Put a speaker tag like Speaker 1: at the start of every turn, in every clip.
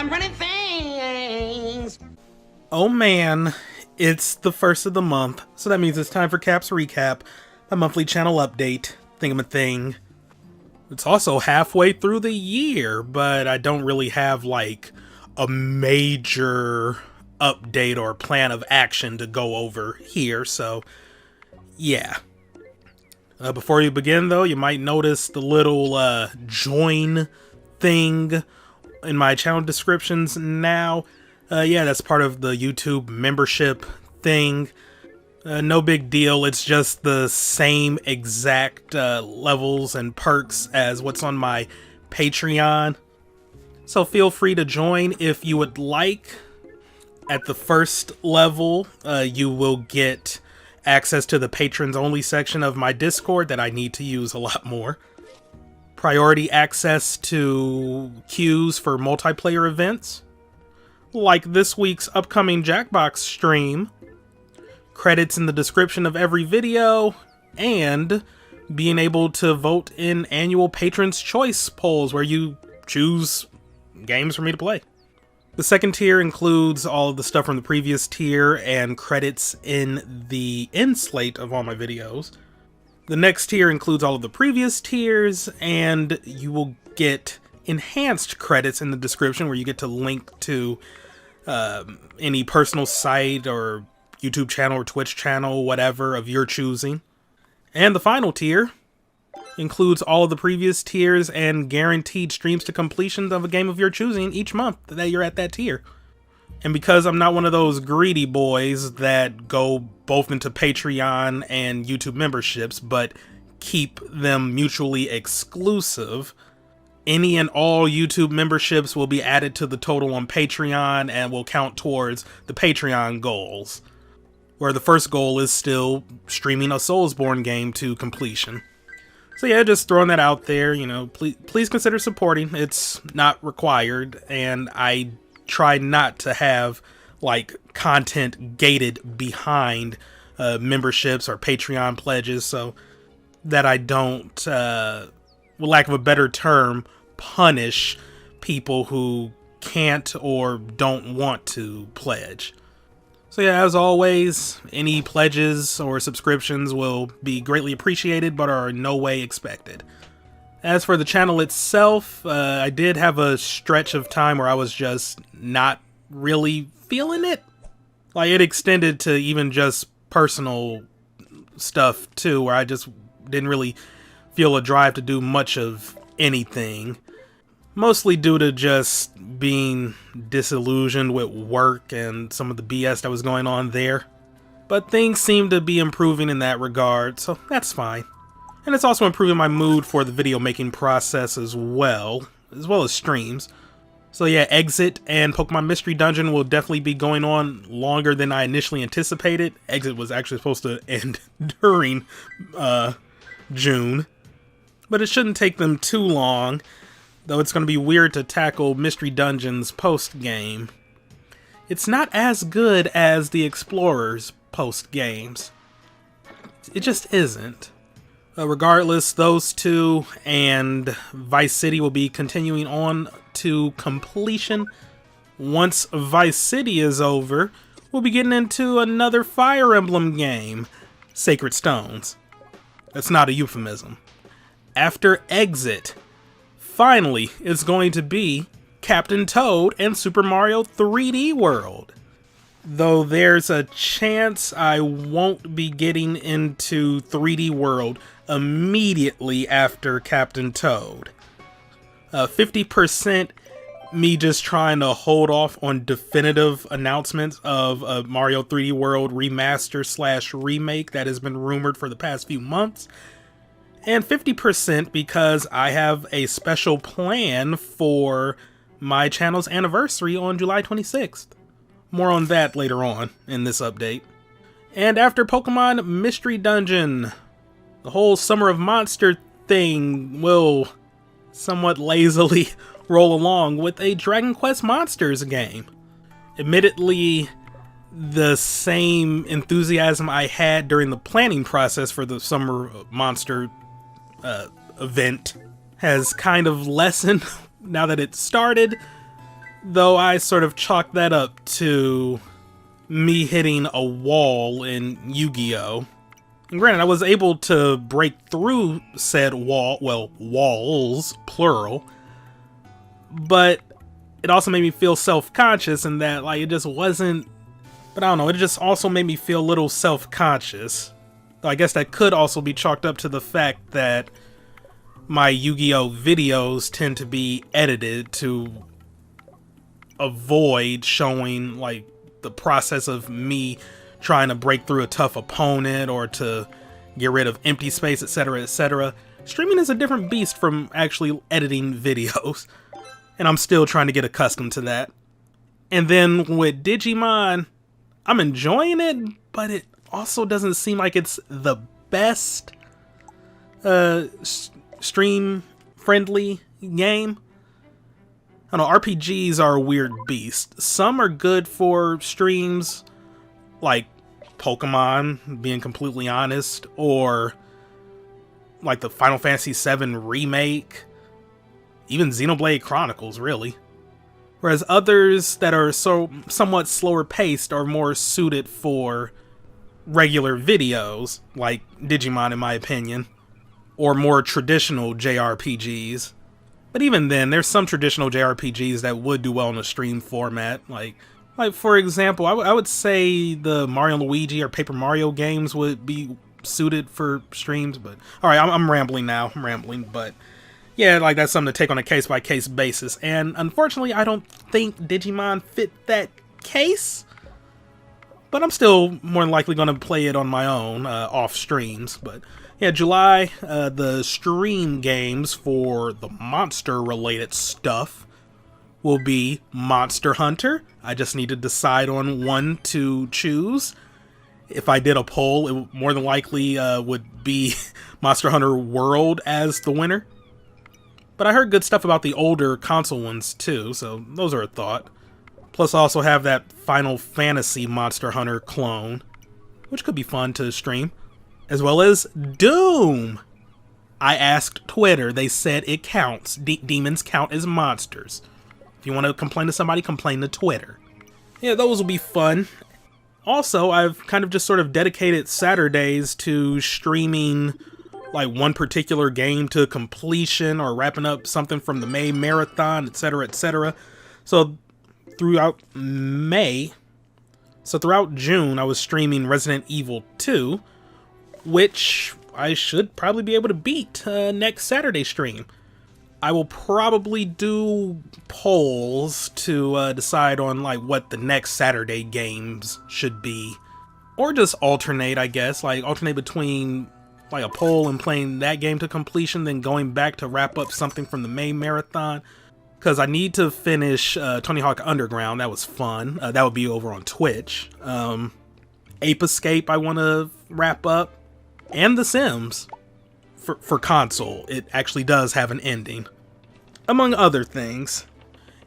Speaker 1: I'm running things.
Speaker 2: Oh man, it's the first of the month, so that means it's time for Cap's Recap, a monthly channel update thingamathing. It's also halfway through the year, but I don't really have like a major update or plan of action to go over here, so yeah. Before you begin though, you might notice the little join thing in my channel descriptions now. Yeah, that's part of the YouTube membership thing. No big deal, it's just the same exact levels and perks as what's on my Patreon. So feel free to join if you would like. At the first level, you will get access to the patrons only section of my Discord that I need to use a lot more. Priority access to queues for multiplayer events, like this week's upcoming Jackbox stream, credits in the description of every video, and being able to vote in annual Patrons' Choice polls where you choose games for me to play. The second tier includes all of the stuff from the previous tier and credits in the end slate of all my videos. The next tier includes all of the previous tiers, and you will get enhanced credits in the description where you get to link to any personal site or YouTube channel or Twitch channel, whatever of your choosing. And the final tier includes all of the previous tiers and guaranteed streams to completion of a game of your choosing each month that you're at that tier. And because I'm not one of those greedy boys that go both into Patreon and YouTube memberships, but keep them mutually exclusive, any and all YouTube memberships will be added to the total on Patreon and will count towards the Patreon goals, where the first goal is still streaming a Soulsborne game to completion. So yeah, just throwing that out there, you know, please consider supporting. It's not required, and I try not to have like content gated behind memberships or Patreon pledges, so that I don't, for lack of a better term, punish people who can't or don't want to pledge. So yeah, as always, any pledges or subscriptions will be greatly appreciated, but are in no way expected. As for the channel itself, I did have a stretch of time where I was just not really feeling it. Like, it extended to even just personal stuff too, where I just didn't really feel a drive to do much of anything. Mostly due to just being disillusioned with work and some of the BS that was going on there. But things seem to be improving in that regard, so that's fine. And it's also improving my mood for the video making process as well as streams. So yeah, Exit and Pokemon Mystery Dungeon will definitely be going on longer than I initially anticipated. Exit was actually supposed to end during June. But it shouldn't take them too long, though it's going to be weird to tackle Mystery Dungeon's post-game. It's not as good as the Explorer's post-games. It just isn't. Regardless, those two and Vice City will be continuing on to completion. Once Vice City is over, we'll be getting into another Fire Emblem game, Sacred Stones. That's not a euphemism. After Exit, finally, it's going to be Captain Toad and Super Mario 3D World. Though there's a chance I won't be getting into 3D World immediately after Captain Toad. 50% me just trying to hold off on definitive announcements of Mario 3D World remaster / remake that has been rumored for the past few months. And 50% because I have a special plan for my channel's anniversary on July 26th. More on that later on in this update. And after Pokemon Mystery Dungeon, the whole Summer of Monster thing will somewhat lazily roll along with a Dragon Quest Monsters game. Admittedly, the same enthusiasm I had during the planning process for the Summer Monster event has kind of lessened now that it started. Though I sort of chalk that up to me hitting a wall in Yu-Gi-Oh! And granted, I was able to break through said wall, well, walls, plural, but it also made me feel self-conscious in that, like, it just wasn't, but I don't know, it just also made me feel a little self-conscious. I guess that could also be chalked up to the fact that my Yu-Gi-Oh! Videos tend to be edited to avoid showing, like, the process of me trying to break through a tough opponent or to get rid of empty space, etc., etc. Streaming is a different beast from actually editing videos, and I'm still trying to get accustomed to that. And then with Digimon, I'm enjoying it, but it also doesn't seem like it's the best stream-friendly game. I don't know, RPGs are a weird beast. Some are good for streams, like Pokemon, being completely honest, or like the Final Fantasy VII Remake, even Xenoblade Chronicles, really. Whereas others that are somewhat slower paced are more suited for regular videos, like Digimon in my opinion, or more traditional JRPGs. But even then, there's some traditional JRPGs that would do well in a stream format. Like for example, I would say the Mario & Luigi or Paper Mario games would be suited for streams. But all right, I'm rambling now. But yeah, like that's something to take on a case-by-case basis. And unfortunately, I don't think Digimon fit that case. But I'm still more than likely going to play it on my own, off streams. But yeah, July, the stream games for the monster-related stuff will be Monster Hunter. I just need to decide on one to choose. If I did a poll, it more than likely would be Monster Hunter World as the winner. But I heard good stuff about the older console ones too, so those are a thought. Plus I also have that Final Fantasy Monster Hunter clone, which could be fun to stream. As well as Doom! I asked Twitter, they said it counts. Demons count as monsters. If you want to complain to somebody, complain to Twitter. Yeah, those will be fun. Also, I've kind of just sort of dedicated Saturdays to streaming like one particular game to completion or wrapping up something from the May marathon, etc., etc. So throughout June, I was streaming Resident Evil 2, which I should probably be able to beat next Saturday stream. I will probably do polls to decide on like what the next Saturday games should be. Or just alternate, I guess. Like alternate between like a poll and playing that game to completion, then going back to wrap up something from the May marathon. Because I need to finish Tony Hawk Underground. That was fun. That would be over on Twitch. Ape Escape I want to wrap up. And The Sims. For console. It actually does have an ending. Among other things.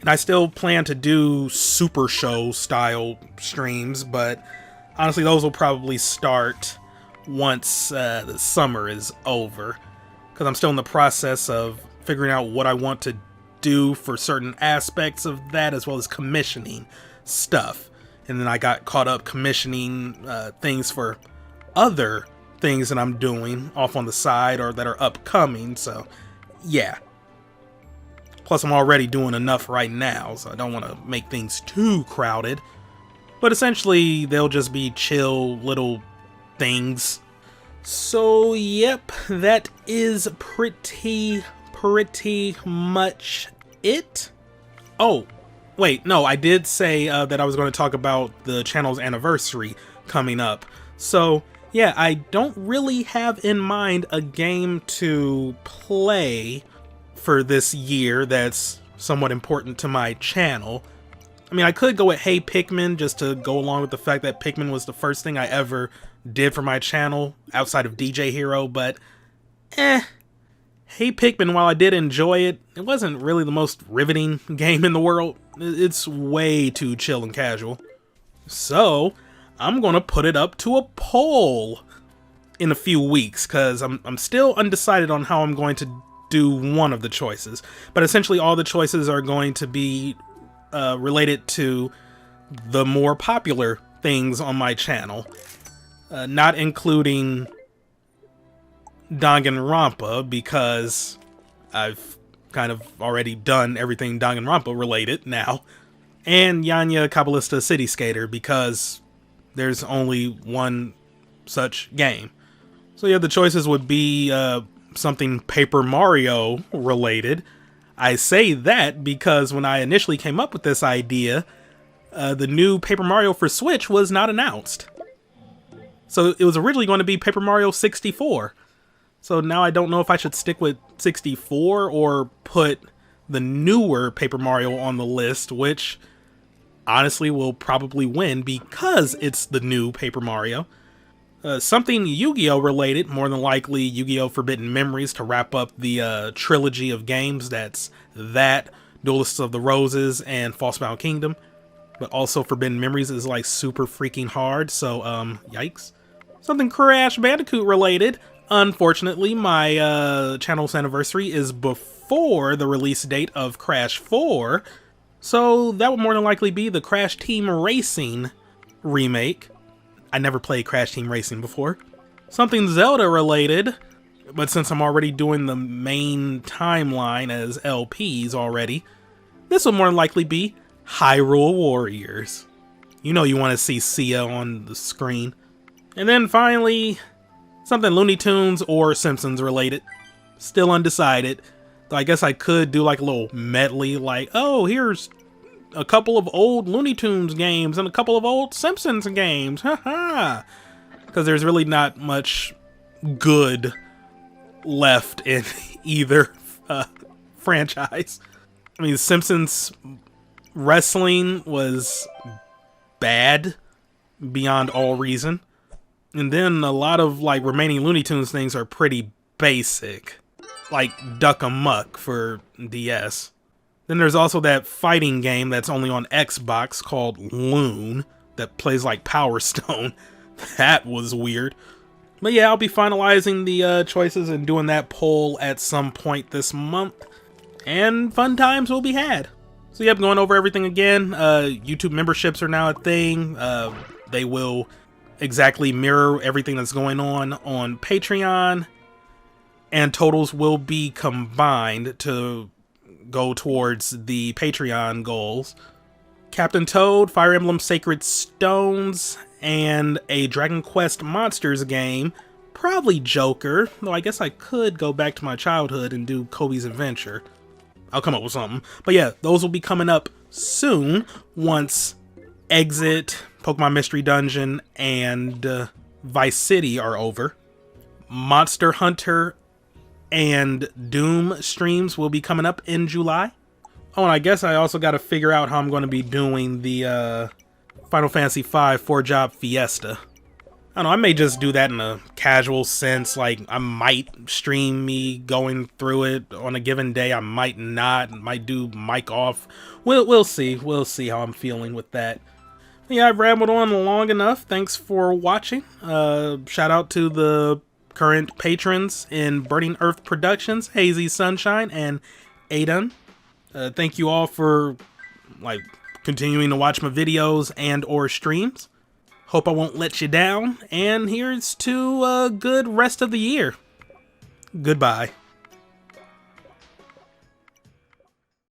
Speaker 2: And I still plan to do Super Show style streams. But honestly, those will probably start once the summer is over. Because I'm still in the process of figuring out what I want to do for certain aspects of that, as well as commissioning stuff. And then I got caught up commissioning things for other things that I'm doing off on the side or that are upcoming, so yeah. Plus I'm already doing enough right now, so I don't want to make things too crowded. But essentially they'll just be chill little things. So yep, that is pretty much it. Oh, wait, no, I did say that I was going to talk about the channel's anniversary coming up. So yeah, I don't really have in mind a game to play for this year that's somewhat important to my channel. I mean, I could go with Hey Pikmin just to go along with the fact that Pikmin was the first thing I ever did for my channel outside of DJ Hero, but Hey Pikmin, while I did enjoy it, it wasn't really the most riveting game in the world. It's way too chill and casual. So I'm gonna put it up to a poll in a few weeks, because I'm still undecided on how I'm going to do one of the choices. But essentially all the choices are going to be related to the more popular things on my channel, not including Danganronpa, because I've kind of already done everything Danganronpa related now, and Yanya Kabbalista City Skater, because there's only one such game. So yeah, the choices would be something Paper Mario related. I say that because when I initially came up with this idea, the new Paper Mario for Switch was not announced. So it was originally going to be Paper Mario 64. So now I don't know if I should stick with 64 or put the newer Paper Mario on the list, which honestly will probably win because it's the new Paper Mario. Something Yu-Gi-Oh related, more than likely Yu-Gi-Oh! Forbidden Memories, to wrap up the trilogy of games. That's that, Duelists of the Roses, and Falsebound Kingdom. But also Forbidden Memories is like super freaking hard, so yikes. Something Crash Bandicoot related. Unfortunately, my channel's anniversary is before the release date of Crash 4, so that would more than likely be the Crash Team Racing remake. I never played Crash Team Racing before. Something Zelda related, but since I'm already doing the main timeline as LPs already, this will more than likely be Hyrule Warriors. You know you want to see Sia on the screen. And then finally, something Looney Tunes or Simpsons related. Still undecided. Though I guess I could do like a little medley, like, oh, here's a couple of old Looney Tunes games and a couple of old Simpsons games. Haha. Because there's really not much good left in either franchise. I mean, Simpsons wrestling was bad beyond all reason. And then a lot of like remaining Looney Tunes things are pretty basic, like Duck 'em Muck for DS. Then there's also that fighting game that's only on Xbox called Loon that plays like Power Stone. That was weird. But yeah, I'll be finalizing the choices and doing that poll at some point this month. And fun times will be had. So yep, going over everything again. YouTube memberships are now a thing. They will exactly mirror everything that's going on Patreon, and totals will be combined to go towards the Patreon goals. Captain Toad, Fire Emblem Sacred Stones, and a Dragon Quest Monsters game. Probably Joker, though I guess I could go back to my childhood and do Kobe's Adventure. I'll come up with something. But yeah, those will be coming up soon once Exit, Pokemon Mystery Dungeon, and Vice City are over. Monster Hunter and Doom streams will be coming up in July. Oh, and I guess I also got to figure out how I'm going to be doing the Final Fantasy V 4-Job Fiesta. I don't know, I may just do that in a casual sense, like I might stream me going through it on a given day, I might not, might do mic off. We'll see how I'm feeling with that. Yeah, I've rambled on long enough. Thanks for watching. Shout out to the current patrons in Burning Earth Productions, Hazy Sunshine, and Aidan. Thank you all for like continuing to watch my videos and or streams. Hope I won't let you down. And here's to a good rest of the year. Goodbye.